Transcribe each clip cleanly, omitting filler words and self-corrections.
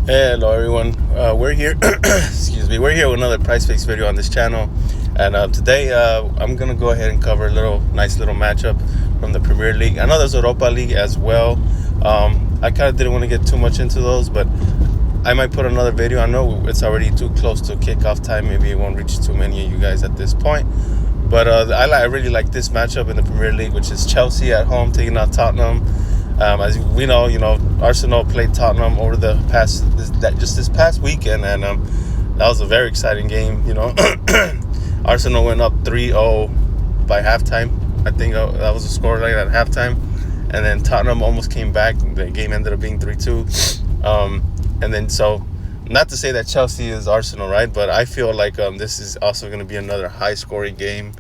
Hello everyone, we're here excuse me, we're here with another PrizePicks video on this channel, and today I'm gonna go ahead and cover a nice little matchup from the Premier League. I know there's Europa League as well. I kind of didn't want to get too much into those, but I might put another video. I know it's already too close to kickoff time, maybe it won't reach too many of you guys at this point, but I really like this matchup in the Premier League, which is Chelsea at home taking out Tottenham. As we know, Arsenal played Tottenham over this past weekend, and that was a very exciting game. Arsenal went up 3-0 by halftime. I think that was the score line at halftime, and then Tottenham almost came back. The game ended up being 3-2. And then not to say that Chelsea is Arsenal, right? But I feel like this is also going to be another high-scoring game.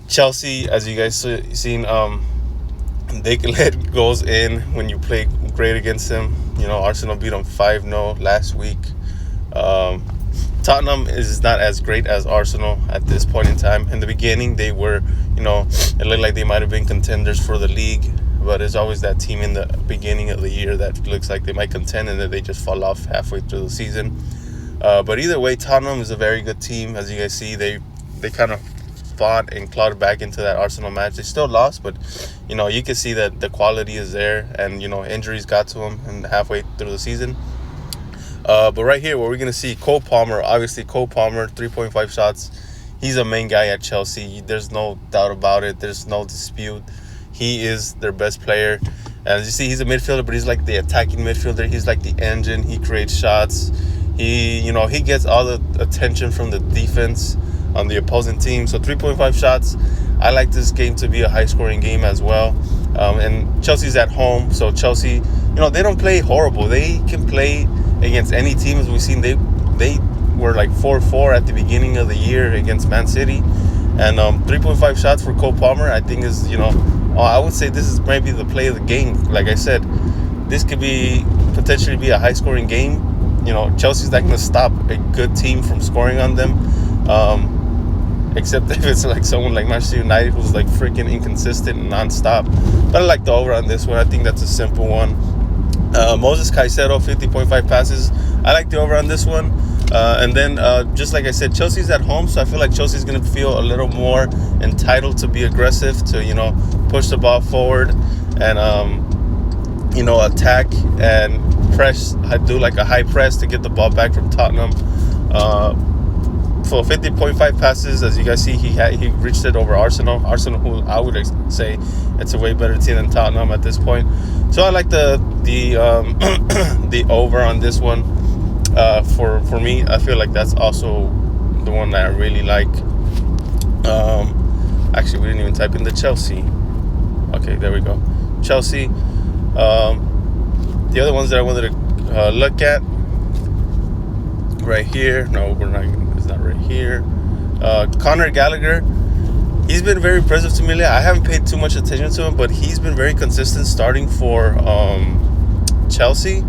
Chelsea, as you guys seen, they can let goals in when you play great against them. Arsenal beat them 5-0 last week. Tottenham is not as great as Arsenal at this point in time. In the beginning, they were, it looked like they might have been contenders for the league, but there's always that team in the beginning of the year that looks like they might contend and then they just fall off halfway through the season. But either way, Tottenham is a very good team. As you guys see, they kind of fought and clawed back into that Arsenal match. They still lost, but you can see that the quality is there, and injuries got to them and halfway through the season. But right here, where we're gonna see Cole Palmer, obviously Cole Palmer, 3.5 shots. He's a main guy at Chelsea. There's no doubt about it. There's no dispute. He is their best player. And as you see, he's a midfielder, but he's like the attacking midfielder. He's like the engine. He creates shots. He gets all the attention from the defense on the opposing team. So 3.5 shots. I like this game to be a high-scoring game as well. And Chelsea's at home, so Chelsea, they don't play horrible. They can play against any team. As we've seen, they were like 4-4 at the beginning of the year against Man City. And 3.5 shots for Cole Palmer, I think is, I would say this is maybe the play of the game. Like I said, this could potentially be a high-scoring game. Chelsea's not going to stop a good team from scoring on them. Except if it's like someone like Manchester United who's like freaking inconsistent and non-stop. But I like the over on this one. I think that's a simple one. Moses Caicedo, 50.5 passes. I like the over on this one. And then, just like I said, Chelsea's at home, so I feel like Chelsea's going to feel a little more entitled to be aggressive, to, push the ball forward and, attack and press. I do like a high press to get the ball back from Tottenham. For 50.5 passes, as you guys see, he reached it over Arsenal, who I would say it's a way better team than Tottenham at this point. So I like the over on this one. For me, I feel like that's also the one that I really like. Actually, we didn't even type in the Chelsea. Okay, there we go. Chelsea. The other ones that I wanted to look at right here. No, we're not. It's not right here. Conor Gallagher. He's been very impressive to me lately. I haven't paid too much attention to him, but he's been very consistent starting for Chelsea.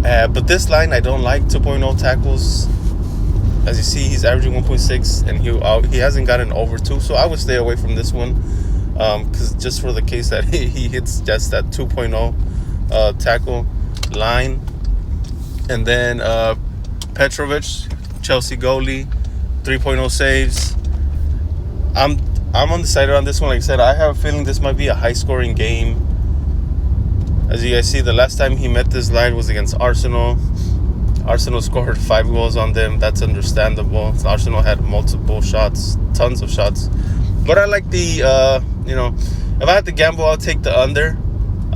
But this line I don't like. 2.0 tackles. As you see, he's averaging 1.6, and he hasn't gotten over 2. So I would stay away from this one, because just for the case that he hits just that 2.0 tackle line. And then Petrovic, Chelsea goalie, 3.0 saves. I'm undecided on this one. Like I said, I have a feeling this might be a high-scoring game. As you guys see, the last time he met this line was against Arsenal. Arsenal scored 5 goals on them. That's understandable. Arsenal had multiple shots, tons of shots. But I like the, if I had to gamble, I'll take the under.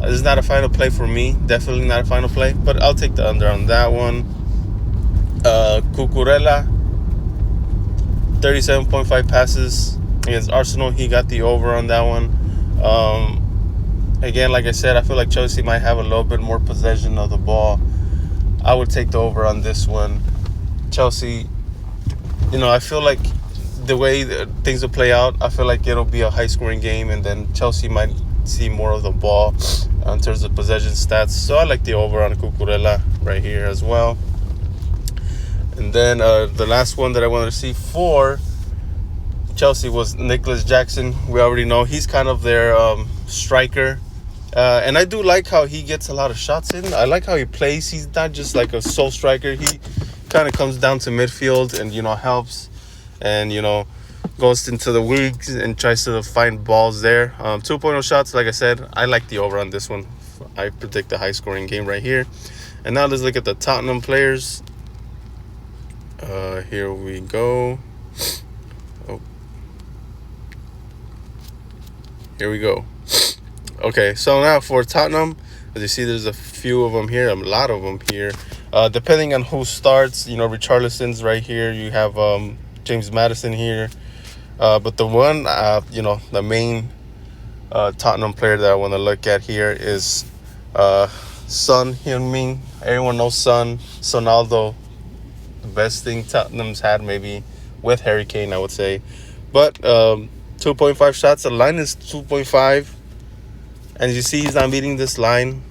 This is not a final play for me. Definitely not a final play. But I'll take the under on that one. Cucurella, 37.5 passes against Arsenal. He got the over on that one. Again, like I said, I feel like Chelsea might have a little bit more possession of the ball. I would take the over on this one. Chelsea, I feel like the way things will play out, I feel like it'll be a high-scoring game, and then Chelsea might see more of the ball in terms of possession stats. So I like the over on Cucurella right here as well. And then the last one that I wanted to see for Chelsea was Nicholas Jackson. We already know he's kind of their striker. And I do like how he gets a lot of shots in. I like how he plays. He's not just like a sole striker. He kind of comes down to midfield and, helps and, goes into the wings and tries to find balls there. 2.0 shots, like I said, I like the over on this one. I predict a high-scoring game right here. And now let's look at the Tottenham players. Here we go. Oh. Here we go. Okay, so now for Tottenham, as you see, there's a few of them here, a lot of them here. Depending on who starts, Richarlison's right here. You have James Maddison here. But the one, the main Tottenham player that I want to look at here is Son Heung-min. Everyone knows Sonaldo. The best thing Tottenham's had maybe with Harry Kane, I would say. But 2.5 shots. The line is 2.5. And as you see, he's not meeting this line.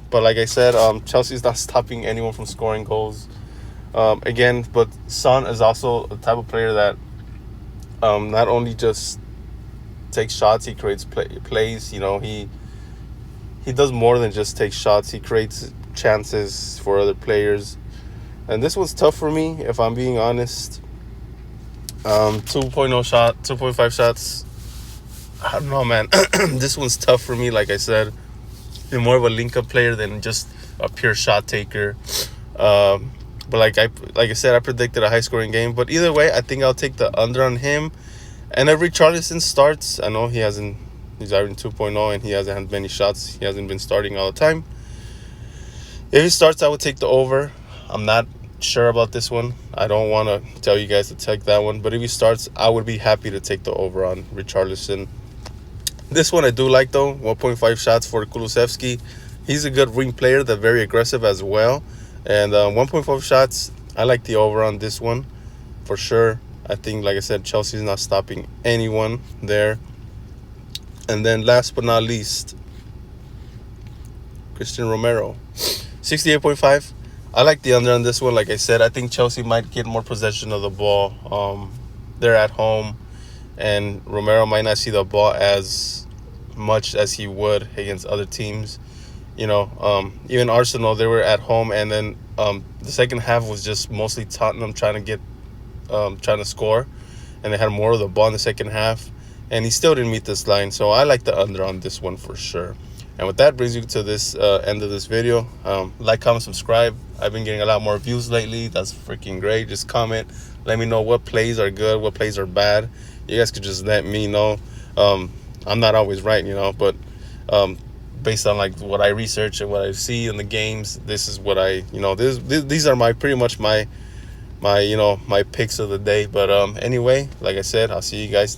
But like I said, Chelsea's not stopping anyone from scoring goals. Again, but Son is also the type of player that not only just takes shots, he creates plays. He does more than just take shots. He creates chances for other players. And this was tough for me, if I'm being honest. 2.5 shots. I don't know, man. This one's tough for me. Like I said, I'm more of a link-up player than just a pure shot taker. But like I said, I predicted a high-scoring game. But either way, I think I'll take the under on him. And if Richarlison starts, I know he's averaging 2.0 and he hasn't had many shots. He hasn't been starting all the time. If he starts, I would take the over. I'm not sure about this one. I don't want to tell you guys to take that one. But if he starts, I would be happy to take the over on Richarlison. This one I do like, though. 1.5 shots for Kulusevski. He's a good wing player that's very aggressive as well. And 1.5 shots, I like the over on this one for sure. I think, like I said, Chelsea's not stopping anyone there. And then last but not least, Christian Romero. 68.5. I like the under on this one. Like I said, I think Chelsea might get more possession of the ball. They're at home. And Romero might not see the ball as much as he would against other teams. Even Arsenal, they were at home. And then the second half was just mostly Tottenham trying to score. And they had more of the ball in the second half. And he still didn't meet this line. So I like the under on this one for sure. And with that, brings you to this end of this video. Like, comment, subscribe. I've been getting a lot more views lately. That's freaking great. Just comment. Let me know what plays are good, what plays are bad. You guys could just let me know. I'm not always right, but based on like what I research and what I see in the games, this is what I, these are pretty much my picks of the day. But anyway, like I said, I'll see you guys next.